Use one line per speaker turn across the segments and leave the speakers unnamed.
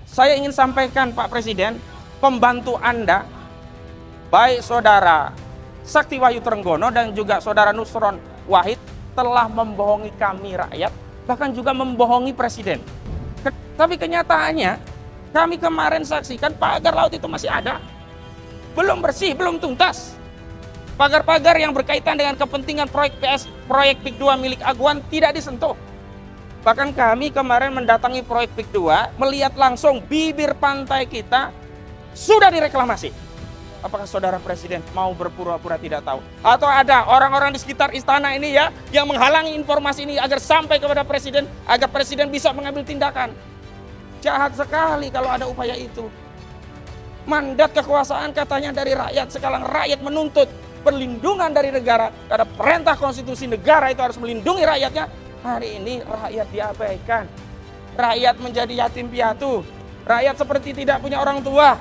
Saya ingin sampaikan Pak Presiden, pembantu Anda, baik Saudara Sakti Wahyu Trenggono dan juga Saudara Nusron Wahid telah membohongi kami rakyat, bahkan juga membohongi Presiden. Tapi kenyataannya, kami kemarin saksikan pagar laut itu masih ada. Belum bersih, belum tuntas. Pagar-pagar yang berkaitan dengan kepentingan proyek PIK 2 milik Aguan tidak disentuh. Bahkan kami kemarin mendatangi proyek PIK 2, melihat langsung bibir pantai kita sudah direklamasi. Apakah Saudara Presiden mau berpura-pura tidak tahu? Atau ada orang-orang di sekitar istana ini ya, yang menghalangi informasi ini agar sampai kepada Presiden, agar Presiden bisa mengambil tindakan? Jahat sekali kalau ada upaya itu. Mandat kekuasaan katanya dari rakyat, sekarang rakyat menuntut perlindungan dari negara, karena perintah konstitusi negara itu harus melindungi rakyatnya. Hari ini rakyat diabaikan, rakyat menjadi yatim piatu, rakyat seperti tidak punya orang tua.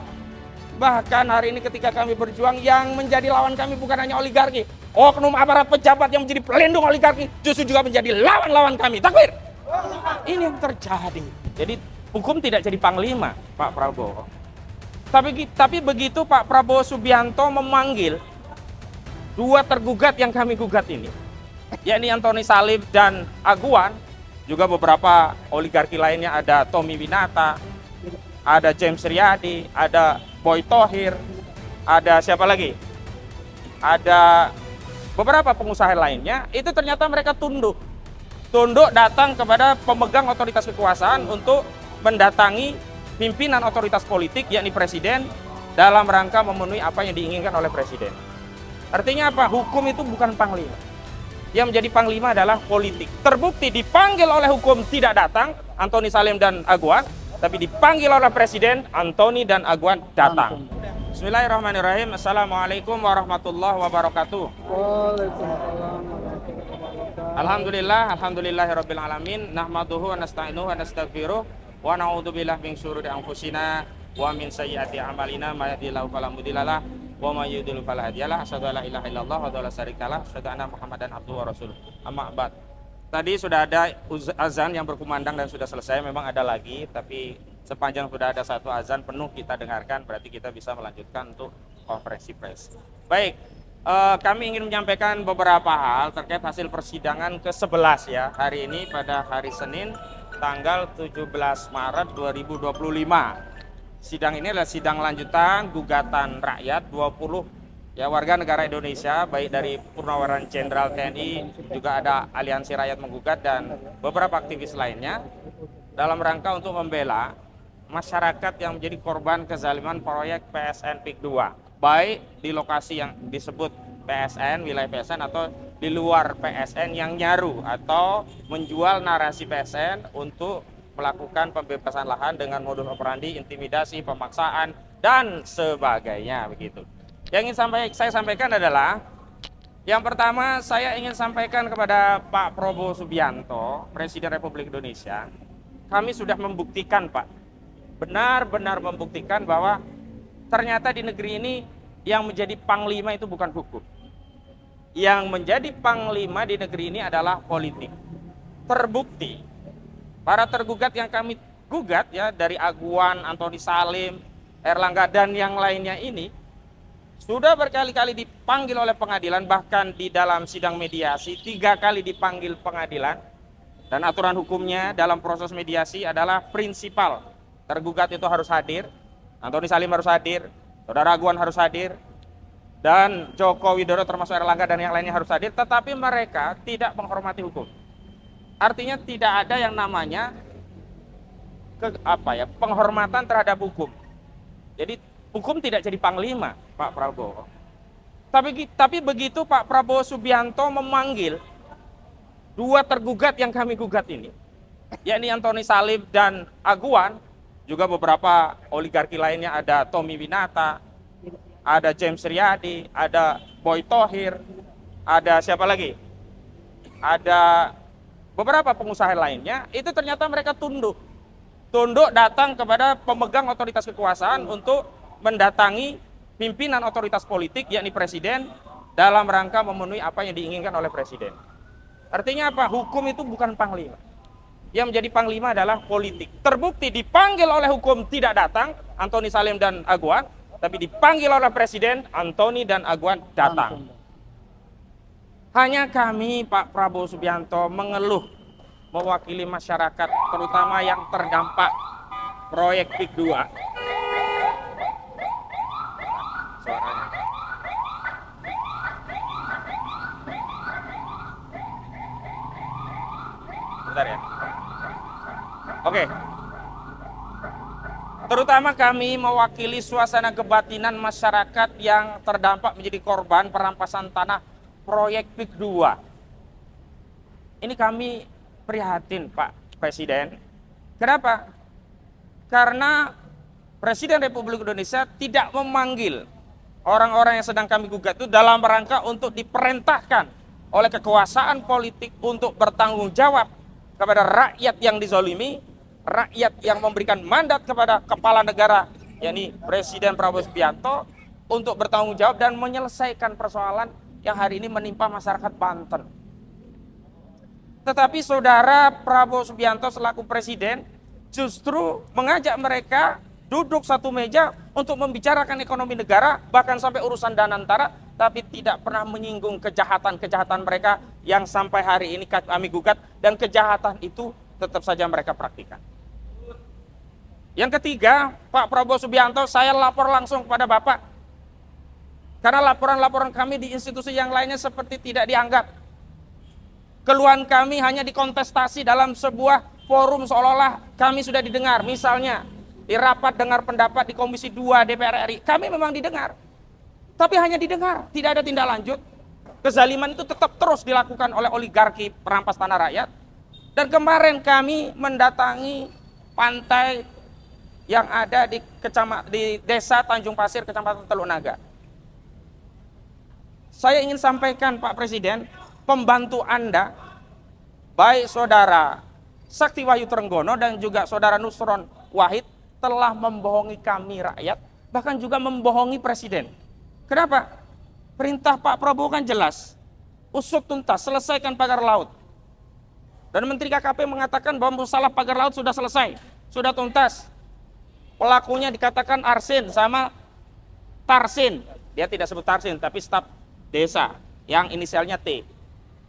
Bahkan hari ini ketika kami berjuang, yang menjadi lawan kami bukan hanya oligarki, oknum aparat pejabat yang menjadi pelindung oligarki justru juga menjadi lawan-lawan kami. Takbir! Ini yang terjadi. Jadi hukum tidak jadi panglima, Pak Prabowo. Tapi begitu Pak Prabowo Subianto memanggil dua tergugat yang kami gugat ini, yakni Antoni Salim dan Aguan, juga beberapa oligarki lainnya, ada Tommy Winata, ada James Riyadi, ada Boy Thohir, ada siapa lagi? Ada beberapa pengusaha lainnya, itu ternyata mereka tunduk datang kepada pemegang otoritas kekuasaan untuk mendatangi pimpinan otoritas politik, yakni Presiden, dalam rangka memenuhi apa yang diinginkan oleh Presiden. Artinya apa? Hukum itu bukan panglima. Yang menjadi panglima adalah politik. Terbukti dipanggil oleh hukum tidak datang, Antoni Salim dan Aguan, tapi dipanggil oleh Presiden, Antoni dan Aguan datang. Bismillahirrahmanirrahim. Assalamualaikum warahmatullahi wabarakatuh. Alhamdulillahirabbil alamin. Nahmaduhu wa nasta'inuhu wa nastaghfiruh wa na'udzubillahi min syururi anfusina wa min sayyiati a'malina may yahdihillahu fala mudhillalah wa may yudhlil fala hadiyalah. Asyhadu an la ilaha illallah wa la syarikalah, asyhadu anna Muhammadan abduhu wa rasuluh. Amma ba'd. Tadi sudah ada azan yang berkumandang dan sudah selesai. Memang ada lagi, tapi sepanjang sudah ada satu azan penuh kita dengarkan, berarti kita bisa melanjutkan untuk konferensi pers. Baik, kami ingin menyampaikan beberapa hal terkait hasil persidangan ke-11 ya, hari ini pada hari Senin tanggal 17 Maret 2025. Sidang ini adalah sidang lanjutan gugatan rakyat 20 ya warga negara Indonesia, baik dari Purnaweran Jenderal TNI, juga ada Aliansi Rakyat Menggugat dan beberapa aktivis lainnya dalam rangka untuk membela masyarakat yang menjadi korban kezaliman proyek PSN PIK 2, baik di lokasi yang disebut PSN, wilayah PSN, atau di luar PSN yang nyaru atau menjual narasi PSN untuk melakukan pembebasan lahan dengan modus operandi intimidasi, pemaksaan dan sebagainya begitu. Yang ingin saya sampaikan adalah, yang pertama saya ingin sampaikan kepada Pak Prabowo Subianto, Presiden Republik Indonesia, kami sudah membuktikan Pak, benar-benar membuktikan bahwa ternyata di negeri ini yang menjadi panglima itu bukan hukum. Yang menjadi panglima di negeri ini adalah politik. Terbukti, para tergugat yang kami gugat ya, dari Aguan, Antoni Salim, Erlangga dan yang lainnya ini, sudah berkali-kali dipanggil oleh pengadilan, bahkan di dalam sidang mediasi 3 kali dipanggil pengadilan. Dan aturan hukumnya dalam proses mediasi adalah prinsipal, tergugat itu harus hadir, Antoni Salim harus hadir, Saudara Aguan harus hadir, dan Joko Widodo termasuk Erlangga dan yang lainnya harus hadir, tetapi mereka tidak menghormati hukum. Artinya tidak ada yang namanya penghormatan terhadap hukum. Jadi hukum tidak jadi panglima Pak Prabowo. Tapi begitu Pak Prabowo Subianto memanggil dua tergugat yang kami gugat ini, yakni Antoni Salim dan Aguan, juga beberapa oligarki lainnya, ada Tommy Winata, ada James Riyadi, ada Boy Thohir, ada siapa lagi? Ada beberapa pengusaha lainnya, itu ternyata mereka tunduk datang kepada pemegang otoritas kekuasaan untuk mendatangi pimpinan otoritas politik, yakni Presiden, dalam rangka memenuhi apa yang diinginkan oleh Presiden. Artinya apa? Hukum itu bukan panglima. yang menjadi panglima adalah politik. Terbukti dipanggil oleh hukum tidak datang, Antoni Salim dan Aguan, tapi dipanggil oleh Presiden, Antoni dan Aguan datang. Hanya kami, Pak Prabowo Subianto, mengeluh mewakili masyarakat, terutama yang terdampak proyek PIK 2. Suaranya. Bentar ya. Oke. Terutama kami mewakili suasana kebatinan masyarakat yang terdampak menjadi korban perampasan tanah proyek PIK 2. Ini kami prihatin, Pak Presiden. Kenapa? Karena Presiden Republik Indonesia tidak memanggil orang-orang yang sedang kami gugat itu dalam rangka untuk diperintahkan oleh kekuasaan politik untuk bertanggung jawab kepada rakyat yang dizolimi, rakyat yang memberikan mandat kepada kepala negara, yakni Presiden Prabowo Subianto, untuk bertanggung jawab dan menyelesaikan persoalan yang hari ini menimpa masyarakat Banten. Tetapi saudara Prabowo Subianto selaku Presiden justru mengajak mereka duduk satu meja untuk membicarakan ekonomi negara, bahkan sampai urusan Danantara, tapi tidak pernah menyinggung kejahatan-kejahatan mereka yang sampai hari ini kami gugat, dan kejahatan itu tetap saja mereka praktikan. Yang ketiga, Pak Prabowo Subianto, saya lapor langsung kepada Bapak. Karena laporan-laporan kami di institusi yang lainnya seperti tidak dianggap. Keluhan kami hanya dikontestasi dalam sebuah forum seolah-olah kami sudah didengar. Misalnya, di rapat dengar pendapat di Komisi 2 DPR RI, kami memang didengar. Tapi hanya didengar, tidak ada tindak lanjut. Kezaliman itu tetap terus dilakukan oleh oligarki perampas tanah rakyat. Dan kemarin kami mendatangi pantai yang ada di Desa Tanjung Pasir, Kecamatan Teluk Naga. Saya ingin sampaikan, Pak Presiden, pembantu Anda, baik saudara Sakti Wahyu Trenggono dan juga saudara Nusron Wahid, telah membohongi kami rakyat, bahkan juga membohongi Presiden. Kenapa? Perintah Pak Prabowo kan jelas, usut tuntas, selesaikan pagar laut. Dan Menteri KKP mengatakan bahwa masalah pagar laut sudah selesai, sudah tuntas. Pelakunya dikatakan Arsin sama Tarsin. Dia tidak sebut Tarsin, tapi staf desa yang inisialnya T.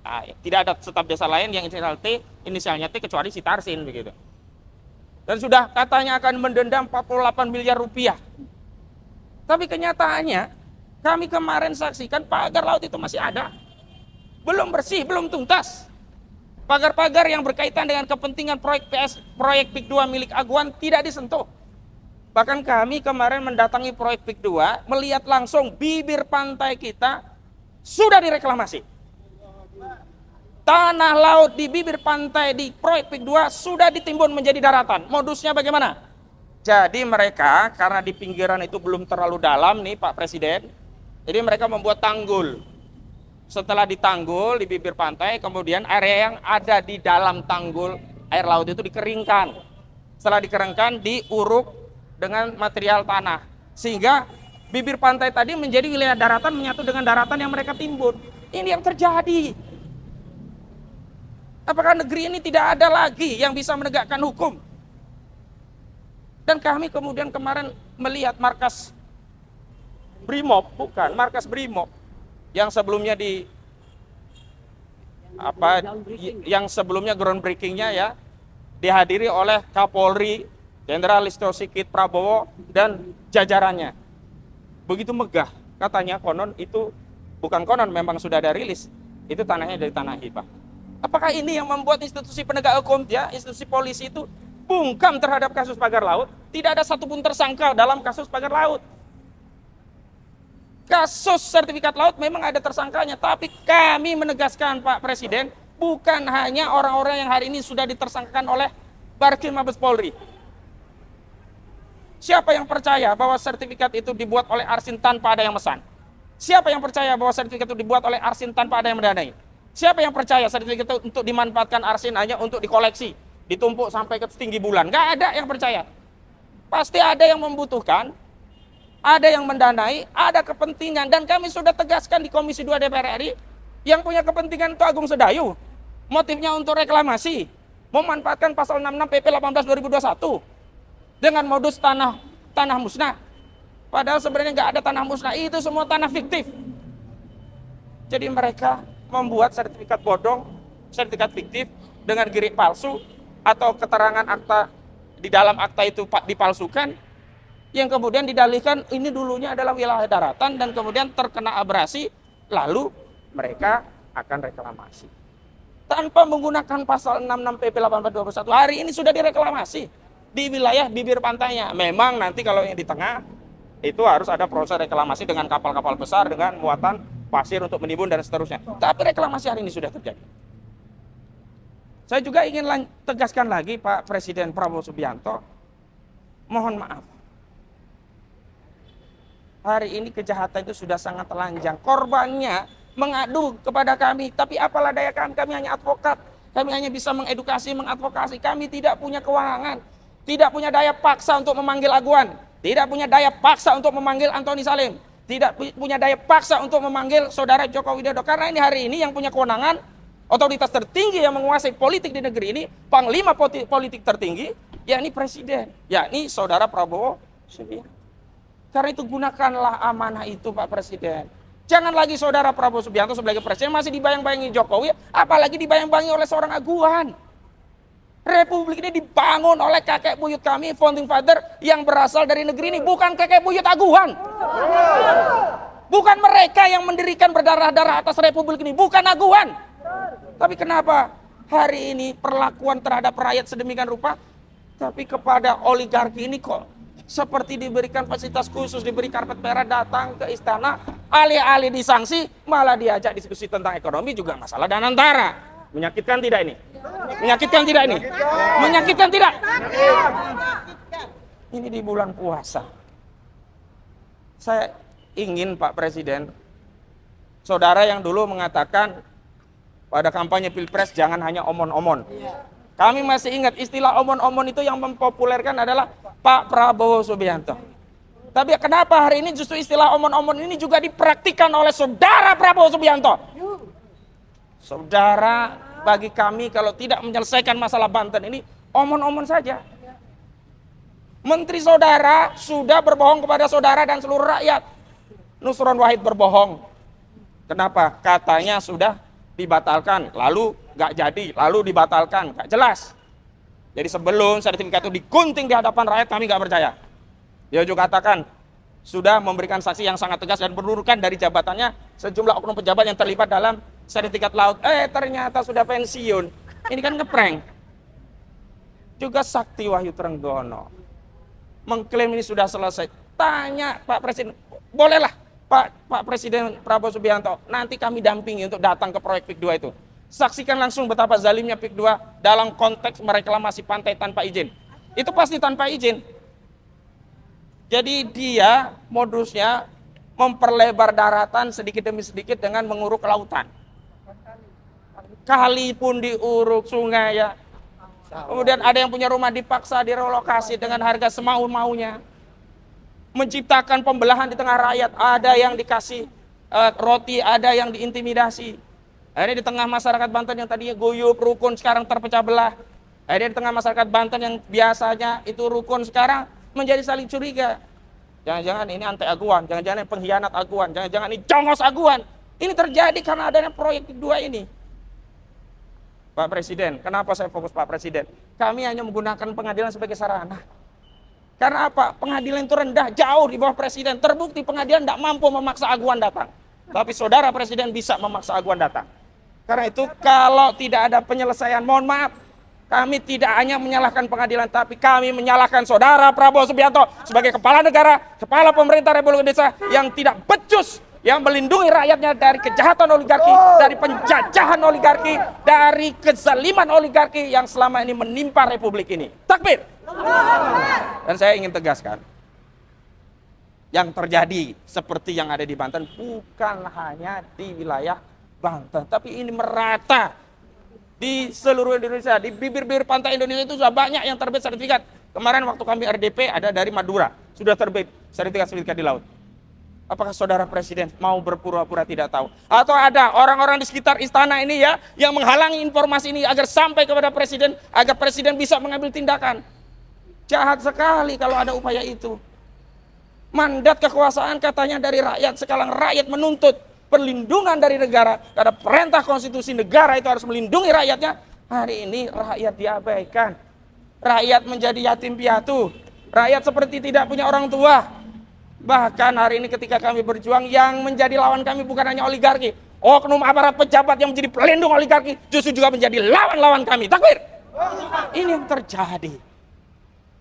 Nah, tidak ada staf desa lain yang inisial T, inisialnya T kecuali si Tarsin begitu. Dan sudah katanya akan mendendam 48 miliar rupiah. Tapi kenyataannya kami kemarin saksikan pagar laut itu masih ada. Belum bersih, belum tuntas. Pagar-pagar yang berkaitan dengan kepentingan proyek PIK 2 milik Aguan tidak disentuh. Bahkan kami kemarin mendatangi proyek PIK 2, melihat langsung bibir pantai kita sudah direklamasi. Tanah laut di bibir pantai di proyek PIK 2 sudah ditimbun menjadi daratan. Modusnya bagaimana? Jadi mereka karena di pinggiran itu belum terlalu dalam nih Pak Presiden, jadi mereka membuat tanggul. Setelah ditanggul di bibir pantai, kemudian area yang ada di dalam tanggul air laut itu dikeringkan. Setelah dikeringkan, diuruk dengan material tanah. Sehingga bibir pantai tadi menjadi wilayah daratan menyatu dengan daratan yang mereka timbun. Ini yang terjadi. Apakah negeri ini tidak ada lagi yang bisa menegakkan hukum? Dan kami kemudian kemarin melihat markas Brimob, bukan markas Brimob yang sebelumnya yang sebelumnya groundbreakingnya ya dihadiri oleh Kapolri Jenderal Listio Sigit Prabowo dan jajarannya. Begitu megah, katanya konon itu bukan konon, memang sudah ada rilis, itu tanahnya dari tanah hibah. Apakah ini yang membuat institusi penegak hukum ya, institusi polisi itu bungkam terhadap kasus pagar laut? Tidak ada satupun tersangka dalam kasus pagar laut. Kasus sertifikat laut memang ada tersangkanya, tapi kami menegaskan Pak Presiden, bukan hanya orang-orang yang hari ini sudah ditersangkakan oleh Barkrim Mabes Polri. Siapa yang percaya bahwa sertifikat itu dibuat oleh Arsin tanpa ada yang mesan? Siapa yang percaya bahwa sertifikat itu dibuat oleh Arsin tanpa ada yang mendanai? Siapa yang percaya sertifikat itu untuk dimanfaatkan Arsin hanya untuk dikoleksi, ditumpuk sampai ke setinggi bulan? Gak ada yang percaya. Pasti ada yang membutuhkan, ada yang mendanai, ada kepentingan. Dan kami sudah tegaskan di Komisi 2 DPR RI, yang punya kepentingan itu Agung Sedayu. Motifnya untuk reklamasi. memanfaatkan pasal 66 PP 18 2021 dengan modus tanah musnah. Padahal sebenarnya nggak ada tanah musnah, itu semua tanah fiktif. Jadi mereka membuat sertifikat bodong, sertifikat fiktif dengan girik palsu atau keterangan akta di dalam akta itu dipalsukan, yang kemudian didalihkan ini dulunya adalah wilayah daratan dan kemudian terkena abrasi, lalu mereka akan reklamasi. Tanpa menggunakan pasal 66 PP 18 2021, hari ini sudah direklamasi di wilayah bibir pantainya. Memang nanti kalau yang di tengah itu harus ada proses reklamasi dengan kapal-kapal besar dengan muatan pasir untuk menimbun dan seterusnya. Tapi reklamasi hari ini sudah terjadi. Saya juga ingin tegaskan lagi Pak Presiden Prabowo Subianto, mohon maaf. Hari ini kejahatan itu sudah sangat telanjang. Korbannya mengadu kepada kami, tapi apalah daya kami hanya advokat. Kami hanya bisa mengedukasi, mengadvokasi. Kami tidak punya kewenangan, tidak punya daya paksa untuk memanggil aguan. Tidak punya daya paksa untuk memanggil Antoni Salim. Tidak punya daya paksa untuk memanggil Saudara Joko Widodo. Karena ini hari ini yang punya kewenangan, otoritas tertinggi yang menguasai politik di negeri ini, panglima politik tertinggi, yakni Presiden, yakni Saudara Prabowo Subianto. Karena itu gunakanlah amanah itu Pak Presiden. Jangan lagi Saudara Prabowo Subianto sebagai Presiden masih dibayang-bayangi Jokowi, apalagi dibayang-bayangi oleh seorang aguan. Republik ini dibangun oleh kakek buyut kami, founding father yang berasal dari negeri ini, bukan kakek buyut aguan. Bukan mereka yang mendirikan berdarah-darah atas republik ini, bukan aguan. Tapi kenapa hari ini perlakuan terhadap rakyat sedemikian rupa, tapi kepada oligarki ini kok seperti diberikan fasilitas khusus, diberi karpet merah, datang ke istana, alih-alih disanksi, malah diajak diskusi tentang ekonomi juga masalah Danantara. Menyakitkan tidak ini? Menyakitkan tidak ini? Menyakitkan tidak? Ini di bulan puasa. Saya ingin Pak Presiden, saudara yang dulu mengatakan pada kampanye Pilpres jangan hanya omon-omon. Kami masih ingat istilah omon-omon itu yang mempopulerkan adalah Pak Prabowo Subianto. Tapi kenapa hari ini justru istilah omon-omon ini juga dipraktikkan oleh Saudara Prabowo Subianto? Saudara, bagi kami kalau tidak menyelesaikan masalah Banten ini, omon-omon saja. Menteri saudara sudah berbohong kepada saudara dan seluruh rakyat. Nusron Wahid berbohong. Kenapa? Katanya sudah dibatalkan, lalu nggak jadi, lalu dibatalkan, nggak jelas. Jadi sebelum sertifikat itu digunting di hadapan rakyat, kami nggak percaya. Dia juga katakan sudah memberikan saksi yang sangat tegas dan menurunkan dari jabatannya sejumlah oknum pejabat yang terlibat dalam sertifikat laut. Ternyata sudah pensiun. Ini kan ngeprank. Juga Sakti Wahyu Trenggono mengklaim ini sudah selesai. Tanya Pak Presiden, bolehlah Pak Presiden Prabowo Subianto, nanti kami dampingi untuk datang ke proyek PIK 2 itu. Saksikan langsung betapa zalimnya PIK 2 dalam konteks mereklamasi pantai tanpa izin. Itu pasti tanpa izin. Jadi dia modusnya memperlebar daratan sedikit demi sedikit dengan menguruk lautan. Kali pun diuruk, sungai ya. Kemudian ada yang punya rumah dipaksa direlokasi dengan harga semau-maunya. Menciptakan pembelahan di tengah rakyat, ada yang dikasih roti, ada yang diintimidasi. Akhirnya di tengah masyarakat Banten yang tadinya guyup, rukun, sekarang terpecah belah. Akhirnya di tengah masyarakat Banten yang biasanya itu rukun, sekarang menjadi saling curiga. Jangan-jangan ini anti aguan, jangan-jangan ini pengkhianat aguan, jangan-jangan ini congos aguan. Ini terjadi karena adanya proyek kedua ini. Pak Presiden, kenapa saya fokus Pak Presiden? Kami hanya menggunakan pengadilan sebagai sarana. Karena apa? Pengadilan itu rendah, jauh di bawah Presiden. Terbukti pengadilan tidak mampu memaksa aguan datang. Tapi saudara Presiden bisa memaksa aguan datang. Karena itu kalau tidak ada penyelesaian, mohon maaf, kami tidak hanya menyalahkan pengadilan, tapi kami menyalahkan saudara Prabowo Subianto sebagai kepala negara, kepala pemerintah Republik Indonesia yang tidak becus, yang melindungi rakyatnya dari kejahatan oligarki, dari penjajahan oligarki, dari kezaliman oligarki yang selama ini menimpa Republik ini. Takbir! Dan saya ingin tegaskan, yang terjadi seperti yang ada di Banten bukan hanya di wilayah Banten, tapi ini merata di seluruh Indonesia. Di bibir-bibir pantai Indonesia itu sudah banyak yang terbit sertifikat. Kemarin waktu kami RDP ada dari Madura, sudah terbit sertifikat di laut. Apakah saudara presiden mau berpura-pura tidak tahu? Atau ada orang-orang di sekitar istana ini ya, yang menghalangi informasi ini agar sampai kepada presiden, agar presiden bisa mengambil tindakan. Jahat sekali kalau ada upaya itu. Mandat kekuasaan katanya dari rakyat, sekarang rakyat menuntut perlindungan dari negara. Karena perintah konstitusi negara itu harus melindungi rakyatnya. Hari ini rakyat diabaikan. Rakyat menjadi yatim piatu. Rakyat seperti tidak punya orang tua. Bahkan hari ini ketika kami berjuang, yang menjadi lawan kami bukan hanya oligarki. Oknum aparat pejabat yang menjadi pelindung oligarki justru juga menjadi lawan-lawan kami. Takbir! Ini yang terjadi.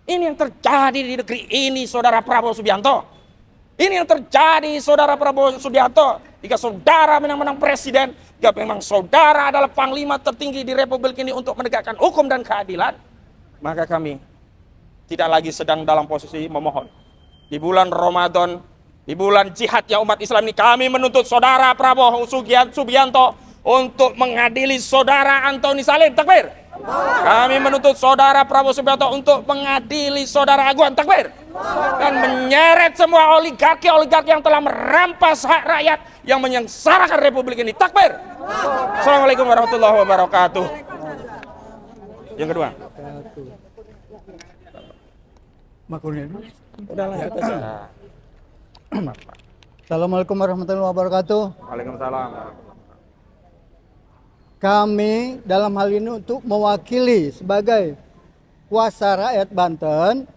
Ini yang terjadi di negeri ini, Saudara Prabowo Subianto. Ini yang terjadi, Saudara Prabowo Subianto. Jika saudara menang-menang presiden, jika memang saudara adalah panglima tertinggi di Republik ini untuk menegakkan hukum dan keadilan, maka kami tidak lagi sedang dalam posisi memohon. Di bulan Ramadan, di bulan jihadnya umat Islam ini, kami menuntut saudara Prabowo Subianto untuk mengadili saudara Antoni Salim. Takbir! Kami menuntut saudara Prabowo Subianto untuk mengadili saudara Aguan. Takbir! Dan menyeret semua oligarki-oligarki yang telah merampas hak rakyat, yang menyengsarakan Republik ini. Takbir! Assalamualaikum warahmatullahi wabarakatuh. Yang kedua.
Makurnya.
Udahlah, kita sudah.
Assalamualaikum warahmatullahi wabarakatuh.
Waalaikumsalam.
Kami dalam hal ini untuk mewakili sebagai kuasa rakyat Banten.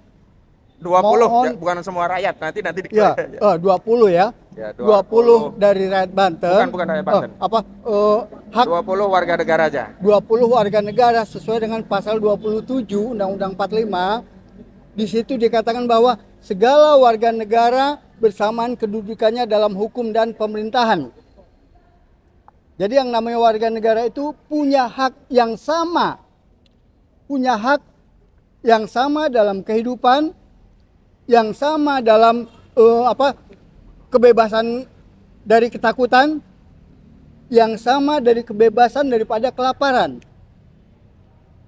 20,
mohon,
ya, bukan semua rakyat. Nanti
ya, 20 ya.
Ya,
20 dari rakyat Banten.
Bukan rakyat Banten.
Hak
20 warga negara aja.
20 warga negara sesuai dengan pasal 27 Undang-Undang 45. Di situ dikatakan bahwa segala warga negara bersamaan kedudukannya dalam hukum dan pemerintahan. Jadi yang namanya warga negara itu punya hak yang sama. Punya hak yang sama dalam kehidupan, yang sama dalam kebebasan dari ketakutan, yang sama dari kebebasan daripada kelaparan.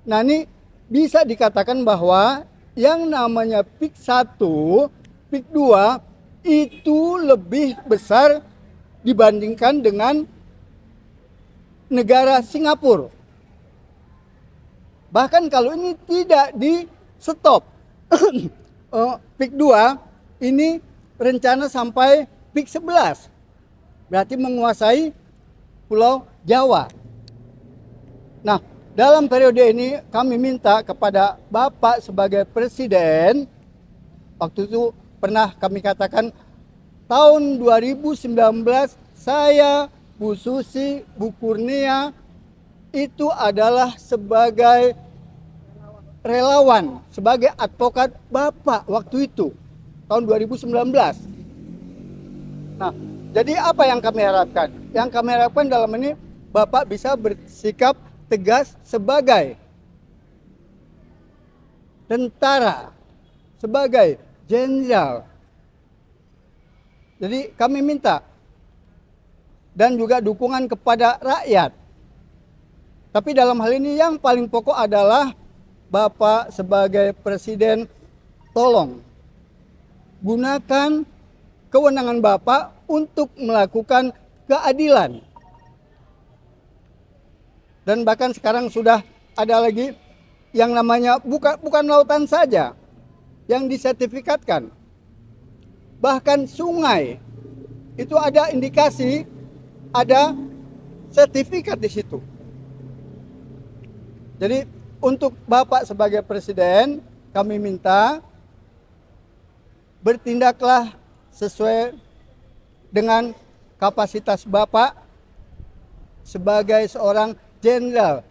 Nah, ini bisa dikatakan bahwa yang namanya PIK 1, PIK 2 itu lebih besar dibandingkan dengan negara Singapura. Bahkan kalau ini tidak di stop, PIK 2 ini rencana sampai PIK 11. Berarti menguasai Pulau Jawa. Nah, dalam periode ini kami minta kepada Bapak sebagai presiden, waktu itu pernah kami katakan tahun 2019 saya, Bu Susi, Bu Kurnia itu adalah sebagai relawan, sebagai advokat Bapak waktu itu, tahun 2019. Nah, jadi apa yang kami harapkan? Yang kami harapkan dalam ini Bapak bisa bersikap tegas sebagai tentara, sebagai jenderal. Jadi kami minta dan juga dukungan kepada rakyat. Tapi dalam hal ini yang paling pokok adalah Bapak sebagai presiden, tolong gunakan kewenangan Bapak untuk melakukan keadilan. Dan bahkan sekarang sudah ada lagi yang namanya bukan lautan saja yang disertifikatkan. Bahkan sungai itu ada indikasi, ada sertifikat di situ. Jadi untuk Bapak sebagai presiden, kami minta bertindaklah sesuai dengan kapasitas Bapak sebagai seorang jenderal.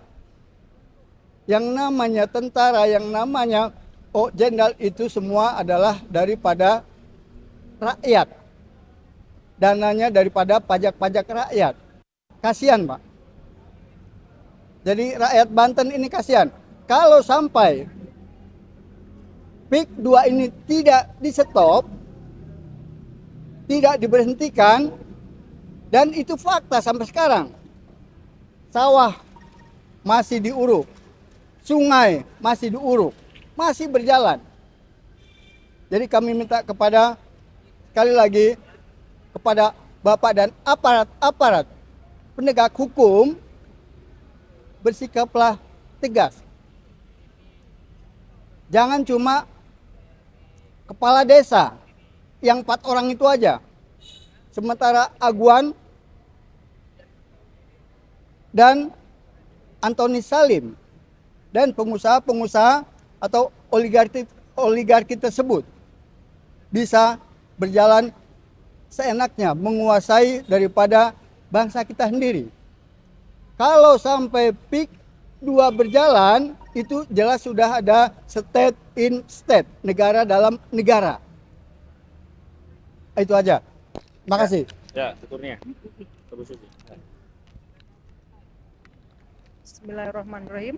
Yang namanya tentara, yang namanya jenderal itu semua adalah daripada rakyat. Dananya daripada pajak-pajak rakyat. Kasihan, Pak. Jadi rakyat Banten ini kasihan. Kalau sampai PIK 2 ini tidak di stop, tidak diberhentikan, dan itu fakta sampai sekarang. Sawah masih diuruk, sungai masih diuruk, masih berjalan. Jadi kami minta kepada, sekali lagi, kepada Bapak dan aparat-aparat penegak hukum, bersikaplah tegas. Jangan cuma kepala desa yang 4 orang itu aja. Sementara Aguan dan Antoni Salim dan pengusaha-pengusaha atau oligarki tersebut bisa berjalan seenaknya, menguasai daripada bangsa kita sendiri. Kalau sampai PIK 2 berjalan, itu jelas sudah ada state in state, negara dalam negara. Itu aja. Makasih.
Ya, syukurnya.
Bismillahirrahmanirrahim.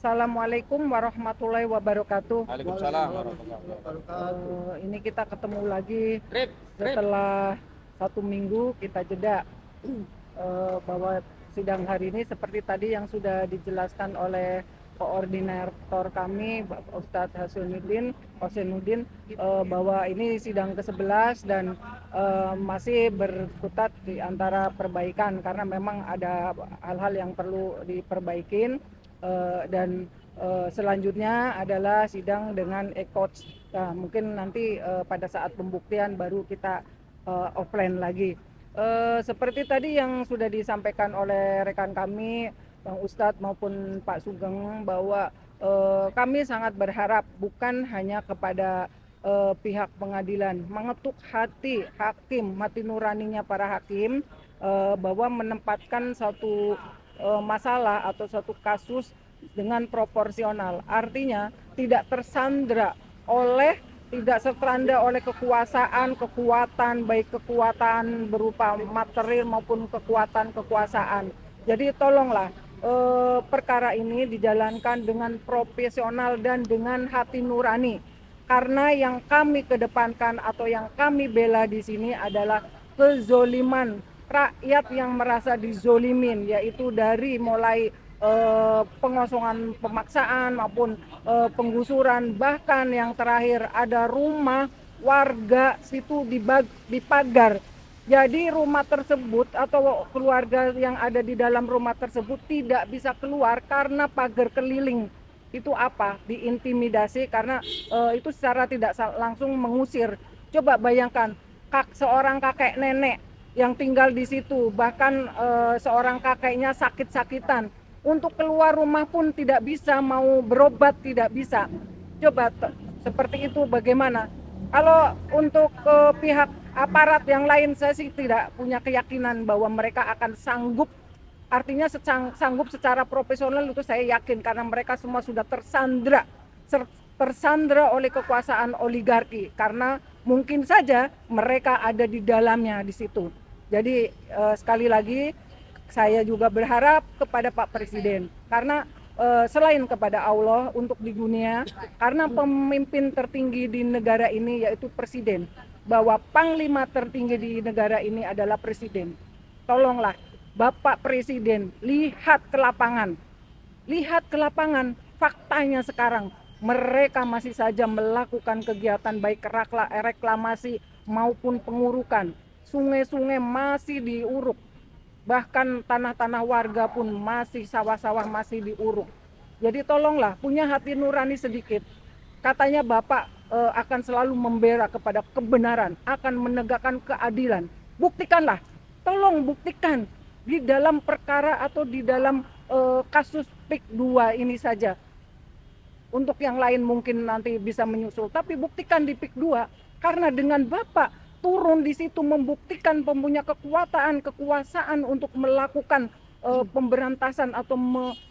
Assalamualaikum warahmatullahi wabarakatuh.
Waalaikumsalam warahmatullahi wabarakatuh.
Ini kita ketemu lagi setelah 1 minggu kita jeda, bahwa sidang hari ini seperti tadi yang sudah dijelaskan oleh koordinator kami Ustadz Hosainuddin, bahwa ini sidang ke-11 dan masih berkutat di antara perbaikan karena memang ada hal-hal yang perlu diperbaikin, dan selanjutnya adalah sidang dengan e-coach. Nah, mungkin nanti pada saat pembuktian baru kita offline lagi. Seperti tadi yang sudah disampaikan oleh rekan kami Bang Ustadz maupun Pak Sugeng, bahwa kami sangat berharap bukan hanya kepada pihak pengadilan, mengetuk hati hakim, hati nuraninya para hakim, bahwa menempatkan satu masalah atau satu kasus dengan proporsional. Artinya tidak tersandra oleh kekuasaan, kekuatan, baik kekuatan berupa material maupun kekuatan kekuasaan. Jadi tolonglah perkara ini dijalankan dengan profesional dan dengan hati nurani. Karena yang kami kedepankan atau yang kami bela di sini adalah kezoliman rakyat yang merasa dizolimin, yaitu dari mulai pengosongan pemaksaan maupun penggusuran, bahkan yang terakhir ada rumah warga situ dipagar. Jadi rumah tersebut atau keluarga yang ada di dalam rumah tersebut tidak bisa keluar karena pagar keliling. Itu apa? Diintimidasi karena itu secara tidak langsung mengusir. Coba bayangkan seorang kakek nenek yang tinggal di situ, bahkan seorang kakeknya sakit-sakitan, untuk keluar rumah pun tidak bisa, mau berobat tidak bisa. Coba seperti itu bagaimana? Kalau untuk pihak aparat yang lain, saya sih tidak punya keyakinan bahwa mereka akan sanggup. Artinya sanggup secara profesional itu saya yakin, karena mereka semua sudah tersandra oleh kekuasaan oligarki, karena mungkin saja mereka ada di dalamnya di situ. Jadi sekali lagi saya juga berharap kepada Pak Presiden, karena selain kepada Allah untuk di dunia, karena pemimpin tertinggi di negara ini yaitu Presiden, bahwa panglima tertinggi di negara ini adalah Presiden. Tolonglah Bapak Presiden, lihat ke lapangan, faktanya sekarang mereka masih saja melakukan kegiatan baik reklamasi maupun pengurukan. Sungai-sungai masih diuruk, bahkan tanah-tanah warga pun masih, sawah-sawah masih diuruk. Jadi tolonglah punya hati nurani sedikit. Katanya Bapak akan selalu membela kepada kebenaran, akan menegakkan keadilan. Buktikanlah, tolong buktikan di dalam perkara atau di dalam kasus PIK 2 ini saja. Untuk yang lain mungkin nanti bisa menyusul, tapi buktikan di PIK 2, karena dengan Bapak turun di situ membuktikan punya kekuasaan untuk melakukan pemberantasan atau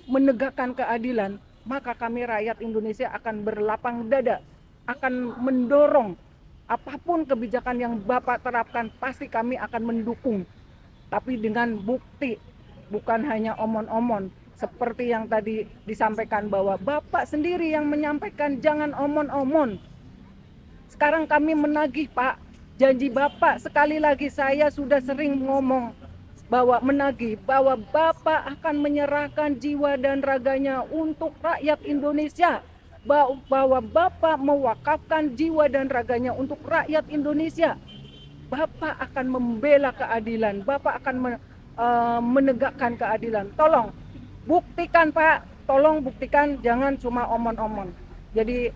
menegakkan keadilan, maka kami rakyat Indonesia akan berlapang dada, akan mendorong apapun kebijakan yang Bapak terapkan, pasti kami akan mendukung, tapi dengan bukti, bukan hanya omon-omon. Seperti yang tadi disampaikan bahwa Bapak sendiri yang menyampaikan jangan omon-omon. Sekarang kami menagih, Pak. Janji Bapak, sekali lagi saya sudah sering ngomong bahwa menagih bahwa Bapak akan menyerahkan jiwa dan raganya untuk rakyat Indonesia, bahwa Bapak mewakafkan jiwa dan raganya untuk rakyat Indonesia. Bapak akan membela keadilan, Bapak akan menegakkan keadilan. Tolong buktikan Pak, tolong buktikan, jangan cuma omon-omon. Jadi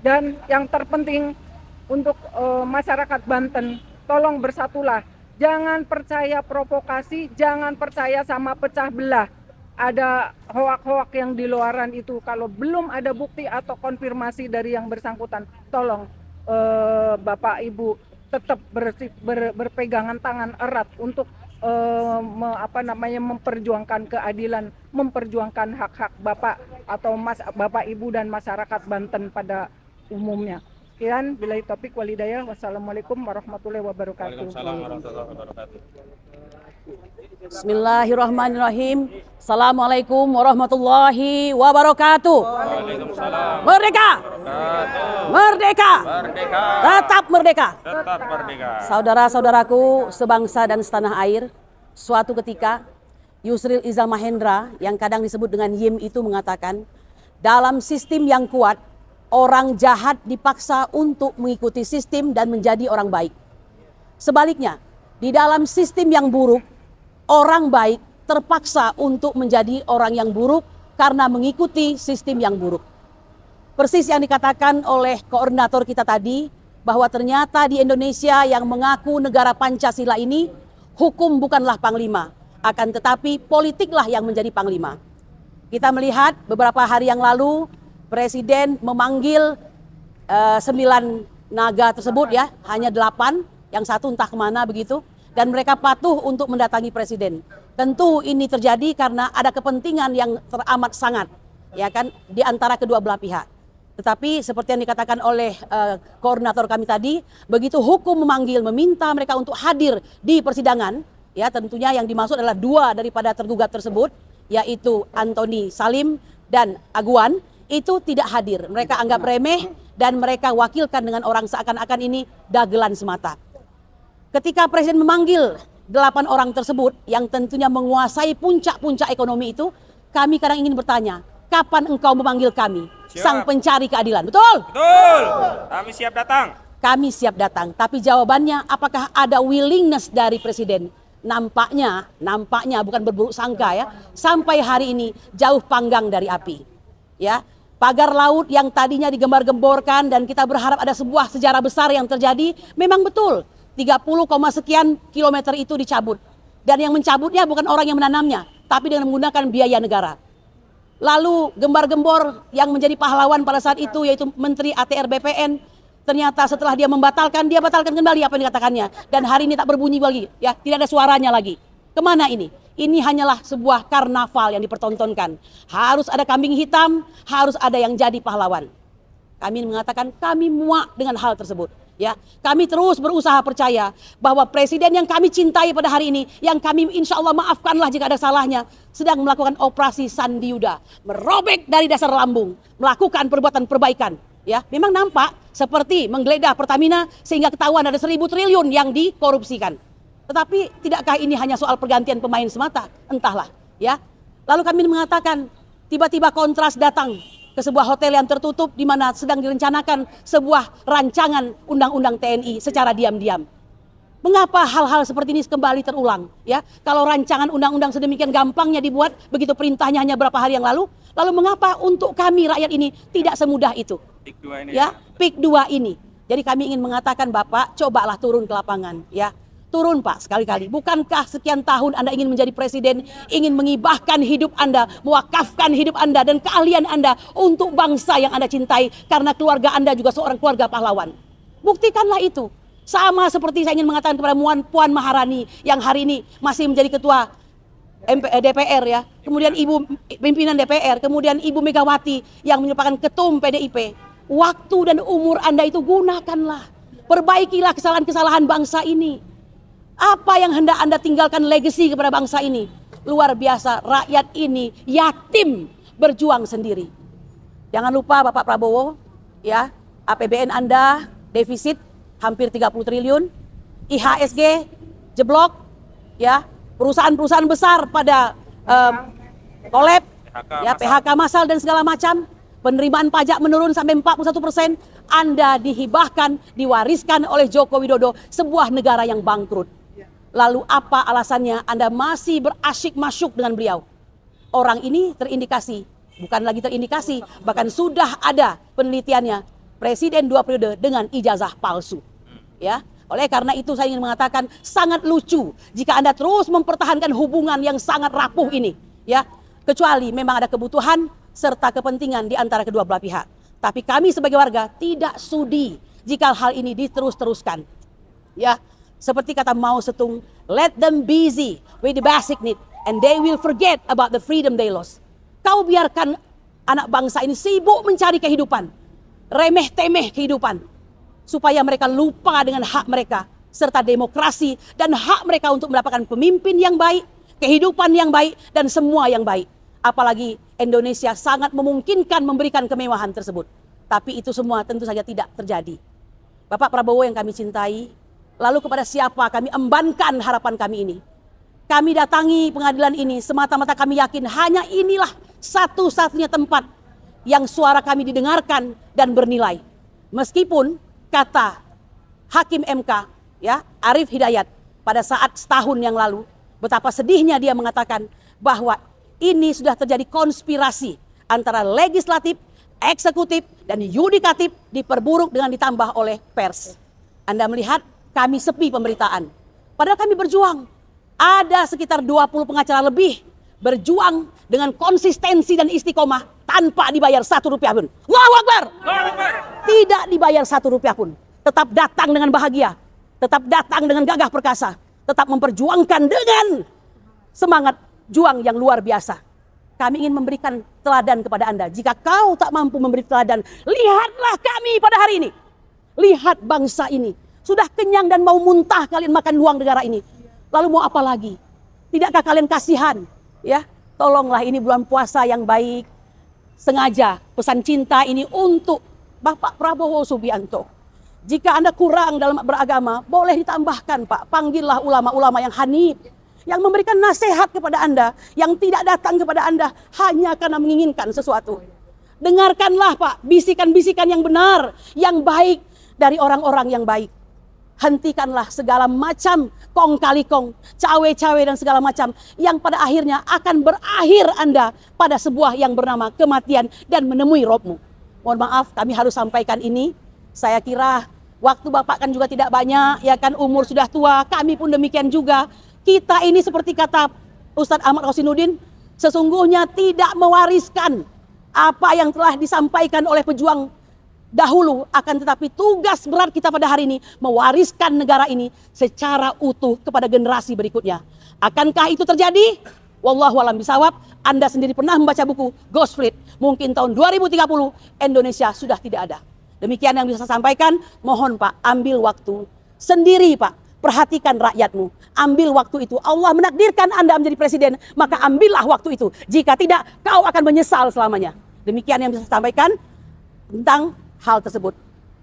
dan yang terpenting untuk masyarakat Banten, tolong bersatulah. Jangan percaya provokasi, jangan percaya sama pecah belah. Ada hoak-hoak yang di luaran itu, kalau belum ada bukti atau konfirmasi dari yang bersangkutan, tolong Bapak Ibu tetap berpegangan tangan erat untuk memperjuangkan keadilan, memperjuangkan hak-hak Bapak atau Bapak Ibu dan masyarakat Banten pada umumnya. Sekian, billahi taufik wal hidayah. Wassalamualaikum warahmatullahi wabarakatuh.
Bismillahirrahmanirrahim. Assalamualaikum warahmatullahi wabarakatuh. Merdeka! Merdeka!
Merdeka!
Tetap merdeka!
Tetap merdeka!
Saudara-saudaraku sebangsa dan setanah air, suatu ketika Yusril Iza Mahendra yang kadang disebut dengan YIM itu mengatakan, dalam sistem yang kuat, orang jahat dipaksa untuk mengikuti sistem dan menjadi orang baik. Sebaliknya, di dalam sistem yang buruk, orang baik terpaksa untuk menjadi orang yang buruk karena mengikuti sistem yang buruk. Persis yang dikatakan oleh koordinator kita tadi, bahwa ternyata di Indonesia yang mengaku negara Pancasila ini, hukum bukanlah panglima, akan tetapi politiklah yang menjadi panglima. Kita melihat beberapa hari yang lalu, Presiden memanggil 9 naga tersebut ya, hanya 8, yang satu entah kemana begitu, dan mereka patuh untuk mendatangi Presiden. Tentu ini terjadi karena ada kepentingan yang teramat sangat, ya kan, di antara kedua belah pihak. Tetapi seperti yang dikatakan oleh koordinator kami tadi, begitu hukum memanggil, meminta mereka untuk hadir di persidangan, ya tentunya yang dimaksud adalah 2 daripada tergugat tersebut, yaitu Antoni Salim dan Aguan, itu tidak hadir. Mereka anggap remeh dan mereka wakilkan dengan orang seakan-akan ini dagelan semata. Ketika Presiden memanggil 8 orang tersebut yang tentunya menguasai puncak-puncak ekonomi itu, kami kadang ingin bertanya, kapan engkau memanggil kami, sang pencari keadilan? Betul?
Betul. Kami siap datang.
Kami siap datang. Tapi jawabannya, apakah ada willingness dari Presiden? Nampaknya bukan berburuk sangka ya, sampai hari ini jauh panggang dari api. Ya, pagar laut yang tadinya digembar-gemborkan dan kita berharap ada sebuah sejarah besar yang terjadi, memang betul 30, sekian kilometer itu dicabut. Dan yang mencabutnya bukan orang yang menanamnya, tapi dengan menggunakan biaya negara. Lalu gembar-gembor yang menjadi pahlawan pada saat itu yaitu Menteri ATR BPN, ternyata setelah dia batalkan kembali apa yang dikatakannya. Dan hari ini tak berbunyi lagi, ya, tidak ada suaranya lagi. Kemana ini? Ini hanyalah sebuah karnaval yang dipertontonkan. Harus ada kambing hitam, harus ada yang jadi pahlawan. Kami mengatakan kami muak dengan hal tersebut. Ya, kami terus berusaha percaya bahwa Presiden yang kami cintai pada hari ini, yang kami insya Allah maafkanlah jika ada salahnya, sedang melakukan operasi Sandiuda, merobek dari dasar lambung, melakukan perbuatan perbaikan. Ya, memang nampak seperti menggeledah Pertamina sehingga ketahuan ada 1.000 triliun yang dikorupsikan. Tetapi tidakkah ini hanya soal pergantian pemain semata? Entahlah. Ya. Lalu kami mengatakan tiba-tiba Kontras datang ke sebuah hotel yang tertutup di mana sedang direncanakan sebuah rancangan undang-undang TNI secara diam-diam. Mengapa hal-hal seperti ini kembali terulang? Ya, kalau rancangan undang-undang sedemikian gampangnya dibuat, begitu perintahnya hanya beberapa hari yang lalu mengapa untuk kami rakyat ini tidak semudah itu?
PIK 2 ini.
Ya, PIK 2 ini. Jadi kami ingin mengatakan, Bapak, cobalah turun ke lapangan, ya. Turun Pak sekali-kali. Bukankah sekian tahun Anda ingin menjadi presiden, ingin mengibahkan hidup Anda, mewakafkan hidup Anda dan keahlian Anda untuk bangsa yang Anda cintai karena keluarga Anda juga seorang keluarga pahlawan. Buktikanlah itu. Sama seperti saya ingin mengatakan kepada Puan Maharani yang hari ini masih menjadi ketua DPR ya. Kemudian Ibu pimpinan DPR, kemudian Ibu Megawati yang merupakan ketum PDIP. Waktu dan umur Anda itu gunakanlah. Perbaikilah kesalahan-kesalahan bangsa ini. Apa yang hendak Anda tinggalkan legacy kepada bangsa ini? Luar biasa, rakyat ini yatim berjuang sendiri. Jangan lupa Bapak Prabowo, ya, APBN Anda defisit hampir 30 triliun, IHSG jeblok, ya, perusahaan-perusahaan besar pada kolab, ya, PHK massal dan segala macam. penerimaan pajak menurun sampai 41%, Anda dihibahkan, diwariskan oleh Joko Widodo sebuah negara yang bangkrut. Lalu apa alasannya Anda masih berasyik masyuk dengan beliau? Orang ini terindikasi, bukan lagi terindikasi, bahkan sudah ada penelitiannya, presiden 2 periode dengan ijazah palsu. Ya, oleh karena itu saya ingin mengatakan sangat lucu jika Anda terus mempertahankan hubungan yang sangat rapuh ini, ya. Kecuali memang ada kebutuhan serta kepentingan di antara kedua belah pihak. Tapi kami sebagai warga tidak sudi jika hal ini diterus-teruskan. Ya, seperti kata Mao Zedong, let them busy with the basic need and they will forget about the freedom they lost. Kau biarkan anak bangsa ini sibuk mencari kehidupan, remeh-temeh kehidupan, supaya mereka lupa dengan hak mereka serta demokrasi dan hak mereka untuk mendapatkan pemimpin yang baik, kehidupan yang baik dan semua yang baik. Apalagi Indonesia sangat memungkinkan memberikan kemewahan tersebut. Tapi itu semua tentu saja tidak terjadi. Bapak Prabowo yang kami cintai, lalu kepada siapa kami embankan harapan kami ini? Kami datangi pengadilan ini semata-mata kami yakin hanya inilah satu-satunya tempat yang suara kami didengarkan dan bernilai. Meskipun kata Hakim MK, ya, Arief Hidayat, pada saat setahun yang lalu, betapa sedihnya dia mengatakan bahwa ini sudah terjadi konspirasi antara legislatif, eksekutif, dan yudikatif diperburuk dengan ditambah oleh pers. Anda melihat kami sepi pemberitaan. Padahal kami berjuang. Ada sekitar 20 pengacara lebih berjuang dengan konsistensi dan istiqomah tanpa dibayar 1 rupiah pun. Allahu Akbar! Tidak dibayar 1 rupiah pun. Tetap datang dengan bahagia. Tetap datang dengan gagah perkasa. Tetap memperjuangkan dengan semangat juang yang luar biasa. Kami ingin memberikan teladan kepada Anda. Jika kau tak mampu memberi teladan, lihatlah kami pada hari ini. Lihat bangsa ini. Sudah kenyang dan mau muntah kalian makan uang negara ini. Lalu mau apa lagi? Tidakkah kalian kasihan? Ya, tolonglah, ini bulan puasa yang baik. Sengaja pesan cinta ini untuk Bapak Prabowo Subianto. Jika Anda kurang dalam beragama, boleh ditambahkan, Pak. Panggillah ulama-ulama yang hanif, yang memberikan nasihat kepada Anda, yang tidak datang kepada Anda hanya karena menginginkan sesuatu. Dengarkanlah, Pak, bisikan-bisikan yang benar, yang baik dari orang-orang yang baik. Hentikanlah segala macam kong kali kong, cawe-cawe dan segala macam yang pada akhirnya akan berakhir Anda pada sebuah yang bernama kematian dan menemui Robmu. Mohon maaf, kami harus sampaikan ini. Saya kira waktu Bapak kan juga tidak banyak, ya kan, umur sudah tua, kami pun demikian juga. Kita ini seperti kata Ustadz Ahmad Rosinuddin, sesungguhnya tidak mewariskan apa yang telah disampaikan oleh pejuang dahulu, akan tetapi tugas berat kita pada hari ini mewariskan negara ini secara utuh kepada generasi berikutnya. Akankah itu terjadi? Wallahu a'lam bishawab. Anda sendiri pernah membaca buku Ghost Fleet. Mungkin tahun 2030 Indonesia sudah tidak ada. Demikian yang bisa saya sampaikan. Mohon Pak, ambil waktu sendiri Pak. Perhatikan rakyatmu. Ambil waktu itu. Allah menakdirkan Anda menjadi presiden, maka ambillah waktu itu. Jika tidak, kau akan menyesal selamanya. Demikian yang bisa saya sampaikan tentang hal tersebut.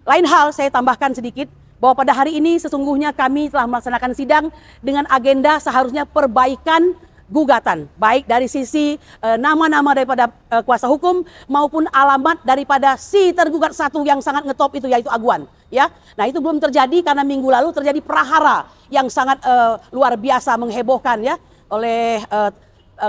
Lain hal saya tambahkan sedikit bahwa pada hari ini sesungguhnya kami telah melaksanakan sidang dengan agenda seharusnya perbaikan gugatan, baik dari sisi nama-nama daripada kuasa hukum maupun alamat daripada si tergugat satu yang sangat ngetop itu, yaitu Aguan. Ya, nah itu belum terjadi karena minggu lalu terjadi prahara yang sangat luar biasa menghebohkan, ya, oleh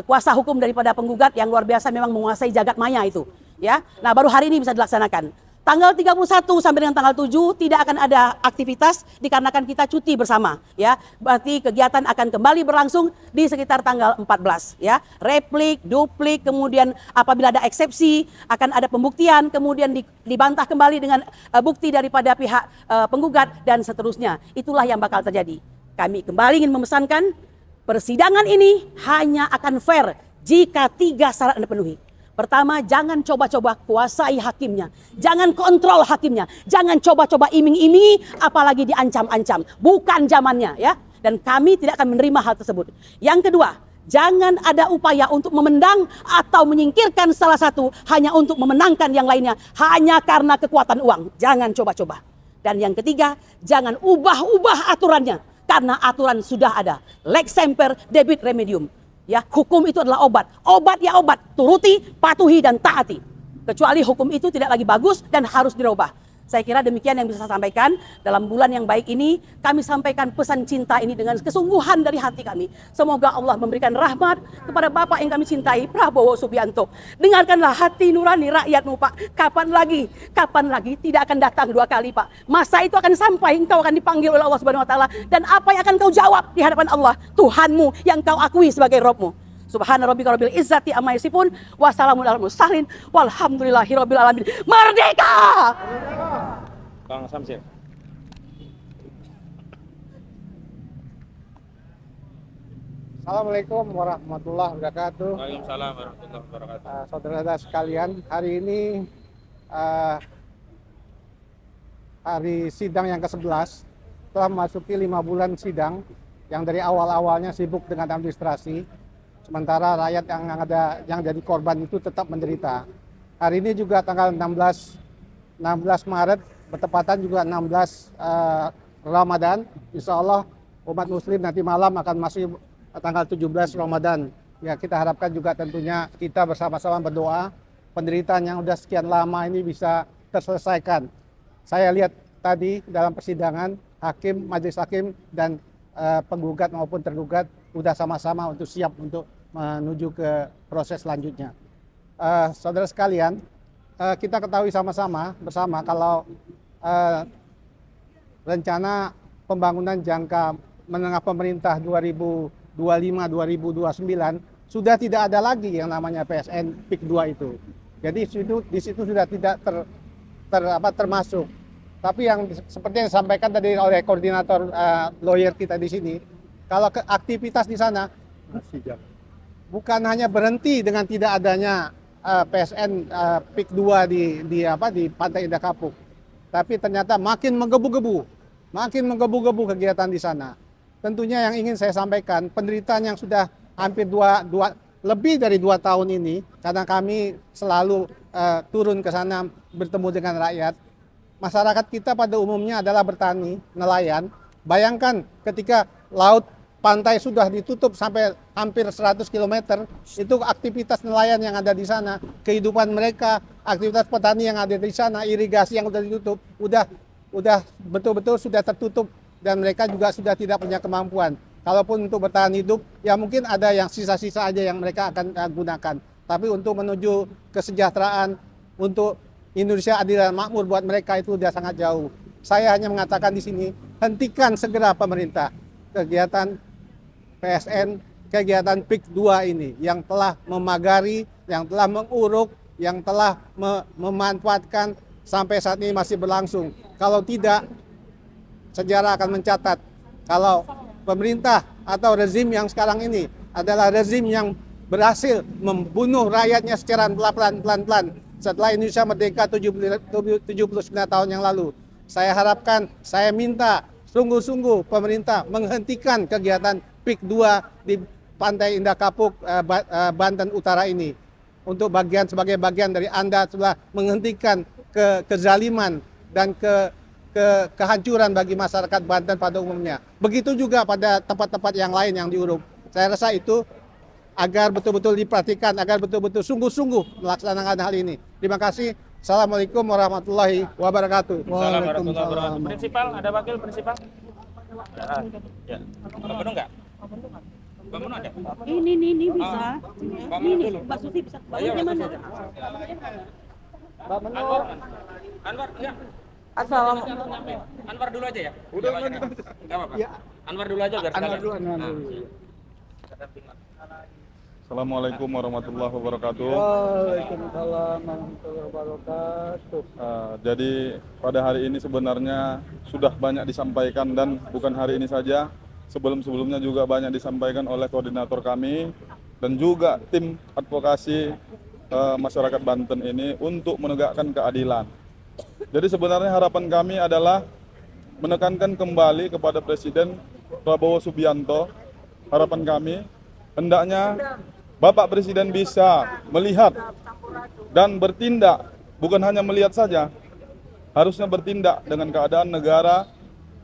kuasa hukum daripada penggugat yang luar biasa, memang menguasai jagat maya itu. Ya, nah baru hari ini bisa dilaksanakan. Tanggal 31 sampai dengan tanggal 7 tidak akan ada aktivitas dikarenakan kita cuti bersama, ya. Berarti kegiatan akan kembali berlangsung di sekitar tanggal 14, ya. Replik, duplik, kemudian apabila ada eksepsi akan ada pembuktian, kemudian dibantah kembali dengan bukti daripada pihak penggugat dan seterusnya. Itulah yang bakal terjadi. Kami kembali ingin memesankan persidangan ini hanya akan fair jika 3 syarat Anda penuhi. Pertama, jangan coba-coba kuasai hakimnya. Jangan kontrol hakimnya. Jangan coba-coba iming-imingi, apalagi diancam-ancam. Bukan zamannya, ya. Dan kami tidak akan menerima hal tersebut. Yang kedua, jangan ada upaya untuk memendang atau menyingkirkan salah satu hanya untuk memenangkan yang lainnya. Hanya karena kekuatan uang. Jangan coba-coba. Dan yang ketiga, jangan ubah-ubah aturannya. Karena aturan sudah ada. Lex semper, debit remedium. Ya, hukum itu adalah obat. Obat ya obat, turuti, patuhi dan taati. Kecuali hukum itu tidak lagi bagus dan harus dirubah. Saya kira demikian yang bisa saya sampaikan. Dalam bulan yang baik ini, kami sampaikan pesan cinta ini dengan kesungguhan dari hati kami. Semoga Allah memberikan rahmat kepada Bapak yang kami cintai, Prabowo Subianto. Dengarkanlah hati nurani rakyatmu, Pak. Kapan lagi tidak akan datang 2 kali, Pak. Masa itu akan sampai engkau akan dipanggil oleh Allah Subhanahu wa taala, dan apa yang akan kau jawab di hadapan Allah, Tuhanmu yang kau akui sebagai Rabbmu. Subhana rabbika rabbil izzati amma yasifun wa salamun alal mursalin walhamdulillahi rabbil alamin. Merdeka!
Bang Samsir.
Assalamualaikum warahmatullahi wabarakatuh.
Waalaikumsalam warahmatullahi wabarakatuh.
Saudara-saudara sekalian, hari ini hari sidang yang ke-11, telah memasuki 5 bulan sidang yang dari awal-awalnya sibuk dengan administrasi, sementara rakyat yang jadi korban itu tetap menderita. Hari ini juga tanggal 16 Maret, bertepatan juga 16 Ramadan. Insya Allah umat muslim nanti malam akan masih tanggal 17 Ramadan. Ya, kita harapkan juga tentunya kita bersama-sama berdoa penderitaan yang sudah sekian lama ini bisa terselesaikan. Saya lihat tadi dalam persidangan, hakim, majelis hakim dan penggugat maupun tergugat sudah sama-sama untuk siap untuk menuju ke proses selanjutnya. Saudara sekalian, kita ketahui sama-sama bersama kalau rencana pembangunan jangka menengah pemerintah 2025-2029 sudah tidak ada lagi yang namanya PSN PIK 2 itu. Jadi di situ sudah tidak termasuk. Tapi yang seperti yang disampaikan tadi oleh koordinator lawyer kita di sini, kalau aktivitas di sana bukan hanya berhenti dengan tidak adanya PSN PIK 2 di Pantai Indah Kapuk, tapi ternyata makin menggebu-gebu kegiatan di sana. Tentunya yang ingin saya sampaikan, penderitaan yang sudah hampir lebih dari 2 tahun ini, karena kami selalu turun ke sana bertemu dengan rakyat. Masyarakat kita pada umumnya adalah bertani, nelayan. Bayangkan ketika laut pantai sudah ditutup sampai hampir 100 km, itu aktivitas nelayan yang ada di sana, kehidupan mereka, aktivitas petani yang ada di sana, irigasi yang sudah ditutup, udah betul-betul sudah tertutup, dan mereka juga sudah tidak punya kemampuan. Kalaupun untuk bertahan hidup, ya mungkin ada yang sisa-sisa aja yang mereka akan gunakan. Tapi untuk menuju kesejahteraan, untuk Indonesia adil dan makmur buat mereka itu sudah sangat jauh. Saya hanya mengatakan di sini, hentikan segera pemerintah kegiatan PSN, kegiatan PIK 2 ini yang telah memagari, yang telah menguruk, yang telah memanfaatkan sampai saat ini masih berlangsung. Kalau tidak, sejarah akan mencatat kalau pemerintah atau rezim yang sekarang ini adalah rezim yang berhasil membunuh rakyatnya secara pelan-pelan setelah Indonesia merdeka 79 tahun yang lalu. Saya harapkan, saya minta sungguh-sungguh pemerintah menghentikan kegiatan PIK 2 di Pantai Indah Kapuk, Banten Utara ini. Untuk sebagai bagian dari Anda telah menghentikan kezaliman dan kehancuran bagi masyarakat Banten pada umumnya. Begitu juga pada tempat-tempat yang lain yang diuruk. Saya rasa itu agar betul-betul diperhatikan, agar betul-betul sungguh-sungguh melaksanakan hal ini. Terima kasih. Assalamualaikum warahmatullahi wabarakatuh.
Waalaikumsalam. Prinsipal, ada wakil prinsipal? Ya. Bang Beno enggak? Bang Beno ada?
Ini bisa.
Bang Beno dulu.
Mbak Susi bisa.
Ayo,
Bang mana?
Anwar enggak?
Assalamualaikum.
Anwar dulu aja ya?
Udah,
enggak apa-apa.
Ya.
Anwar dulu aja biar
Anwar dulu.
Assalamualaikum warahmatullahi wabarakatuh.
Waalaikumsalam warahmatullahi wabarakatuh.
Jadi pada hari ini sebenarnya sudah banyak disampaikan, dan bukan hari ini saja, sebelum-sebelumnya juga banyak disampaikan oleh koordinator kami dan juga tim advokasi masyarakat Banten ini untuk menegakkan keadilan. Jadi sebenarnya harapan kami adalah menekankan kembali kepada Presiden Prabowo Subianto. Harapan kami hendaknya Bapak Presiden bisa melihat dan bertindak, bukan hanya melihat saja, harusnya bertindak dengan keadaan negara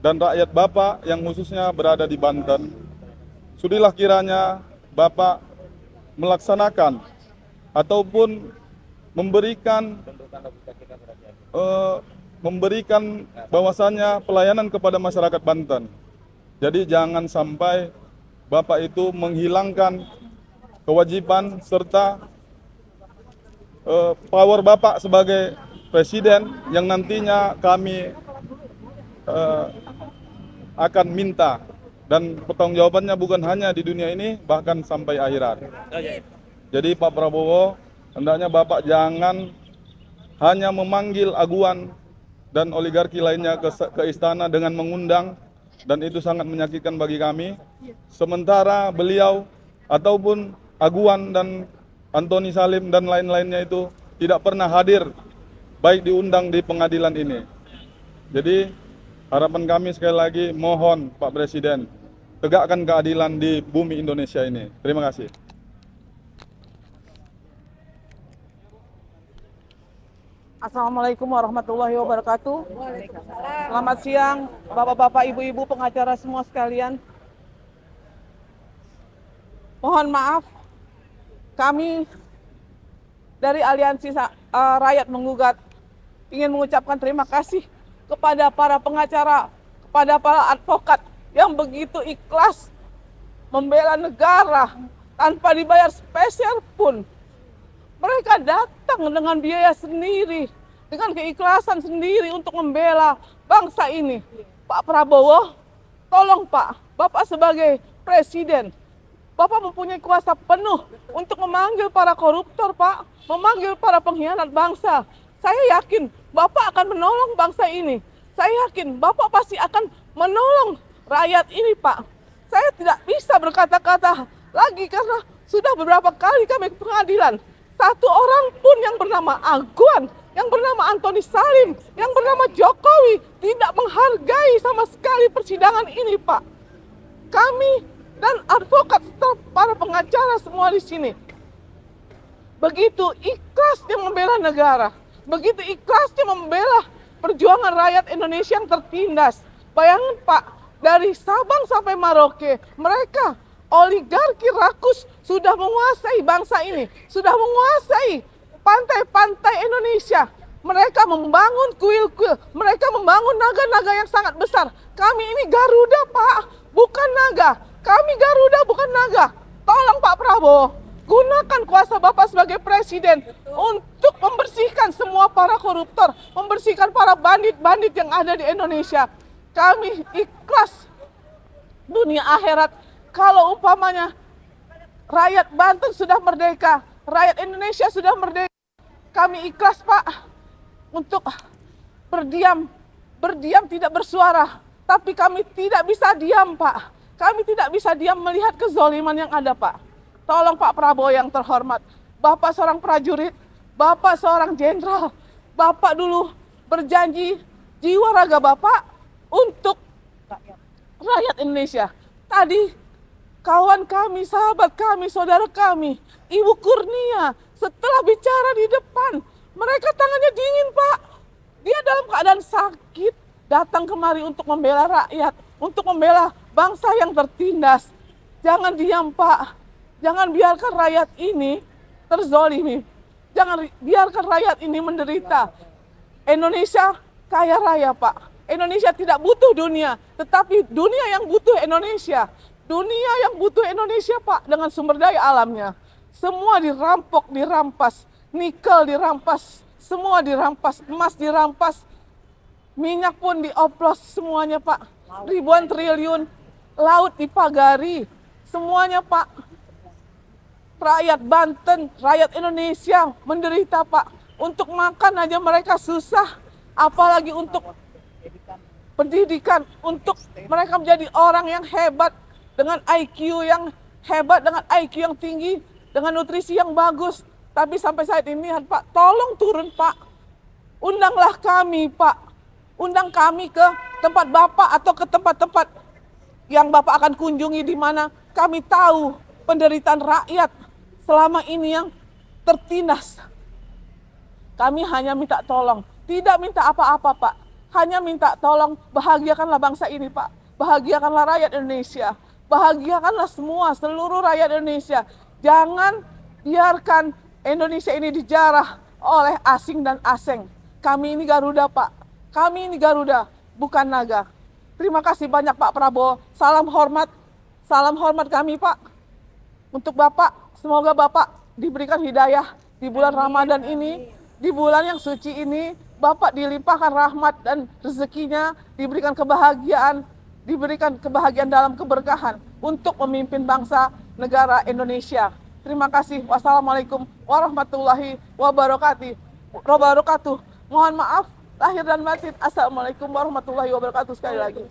dan rakyat Bapak yang khususnya berada di Banten. Sudilah kiranya Bapak melaksanakan ataupun memberikan memberikan bahwasannya pelayanan kepada masyarakat Banten. Jadi jangan sampai Bapak itu menghilangkan kewajiban serta power Bapak sebagai presiden yang nantinya kami akan minta, dan pertanggungjawabannya bukan hanya di dunia ini, bahkan sampai akhirat. Jadi Pak Prabowo, hendaknya Bapak jangan hanya memanggil aguan dan oligarki lainnya ke istana dengan mengundang, dan itu sangat menyakitkan bagi kami. Sementara beliau ataupun aguan dan Antoni Salim dan lain-lainnya itu tidak pernah hadir, baik diundang di pengadilan ini. Jadi harapan kami sekali lagi, mohon Pak Presiden, tegakkan keadilan di bumi Indonesia ini. Terima kasih.
Assalamualaikum warahmatullahi wabarakatuh. Selamat siang Bapak-bapak, Ibu-ibu, pengacara semua sekalian. Mohon maaf, kami dari Aliansi Rakyat Menggugat ingin mengucapkan terima kasih kepada para pengacara, kepada para advokat yang begitu ikhlas membela negara tanpa dibayar spesial pun. Mereka datang dengan biaya sendiri, dengan keikhlasan sendiri untuk membela bangsa ini. Pak Prabowo, tolong Pak, Bapak sebagai presiden, Bapak mempunyai kuasa penuh untuk memanggil para koruptor, Pak, memanggil para pengkhianat bangsa. Saya yakin Bapak akan menolong bangsa ini. Saya yakin Bapak pasti akan menolong rakyat ini, Pak. Saya tidak bisa berkata-kata lagi karena sudah beberapa kali kami ke pengadilan. Satu orang pun yang bernama Aguan, yang bernama Antoni Salim, yang bernama Jokowi tidak menghargai sama sekali persidangan ini, Pak. Kami dan advokat serta para pengacara semua di sini begitu ikhlasnya membela negara, begitu ikhlasnya membela perjuangan rakyat Indonesia yang tertindas. Bayangin Pak, dari Sabang sampai Merauke, mereka oligarki rakus sudah menguasai bangsa ini, sudah menguasai pantai-pantai Indonesia. Mereka membangun kuil-kuil, mereka membangun naga-naga yang sangat besar. Kami ini Garuda, Pak, bukan naga. Kami Garuda, bukan naga. Tolong Pak Prabowo, gunakan kuasa Bapak sebagai presiden untuk membersihkan semua para koruptor, membersihkan para bandit-bandit yang ada di Indonesia. Kami ikhlas dunia akhirat. Kalau umpamanya rakyat Banten sudah merdeka, rakyat Indonesia sudah merdeka, kami ikhlas Pak untuk berdiam tidak bersuara. Tapi kami tidak bisa diam Pak, kami tidak bisa diam melihat kezoliman yang ada Pak. Tolong Pak Prabowo yang terhormat, Bapak seorang prajurit, Bapak seorang jenderal, Bapak dulu berjanji jiwa raga Bapak untuk rakyat Indonesia. Tadi kawan kami, sahabat kami, saudara kami, Ibu Kurnia, setelah bicara di depan, mereka tangannya dingin Pak. Dia dalam keadaan sakit, datang kemari untuk membela rakyat, untuk membela bangsa yang tertindas. Jangan diam Pak, jangan biarkan rakyat ini terzolimi, jangan biarkan rakyat ini menderita. Indonesia kaya raya Pak, Indonesia tidak butuh dunia, tetapi dunia yang butuh Indonesia. Dunia yang butuh Indonesia Pak, dengan sumber daya alamnya. Semua dirampok, dirampas, nikel dirampas, semua dirampas, emas dirampas, minyak pun dioplos semuanya Pak. Ribuan triliun, laut dipagari, semuanya Pak. Rakyat Banten, rakyat Indonesia menderita Pak. Untuk makan aja mereka susah, apalagi untuk pendidikan, untuk mereka menjadi orang yang hebat, dengan IQ yang hebat, dengan IQ yang tinggi, dengan nutrisi yang bagus. Tapi sampai saat ini Pak, tolong turun Pak. Undanglah kami Pak. Undang kami ke tempat Bapak atau ke tempat-tempat yang Bapak akan kunjungi, di mana kami tahu penderitaan rakyat selama ini yang tertindas. Kami hanya minta tolong, tidak minta apa-apa Pak. Hanya minta tolong, bahagiakanlah bangsa ini Pak. Bahagiakanlah rakyat Indonesia. Bahagiakanlah seluruh rakyat Indonesia. Jangan biarkan Indonesia ini dijarah oleh asing dan aseng. Kami ini Garuda, Pak. Kami ini Garuda, bukan naga. Terima kasih banyak Pak Prabowo. Salam hormat kami Pak. Untuk Bapak, semoga Bapak diberikan hidayah di bulan Ramadan ini, di bulan yang suci ini, Bapak dilimpahkan rahmat dan rezekinya, diberikan kebahagiaan dalam keberkahan untuk memimpin bangsa negara Indonesia. Terima kasih. Wassalamualaikum warahmatullahi wabarakatuh. Mohon maaf lahir dan batin. Assalamualaikum warahmatullahi wabarakatuh sekali lagi.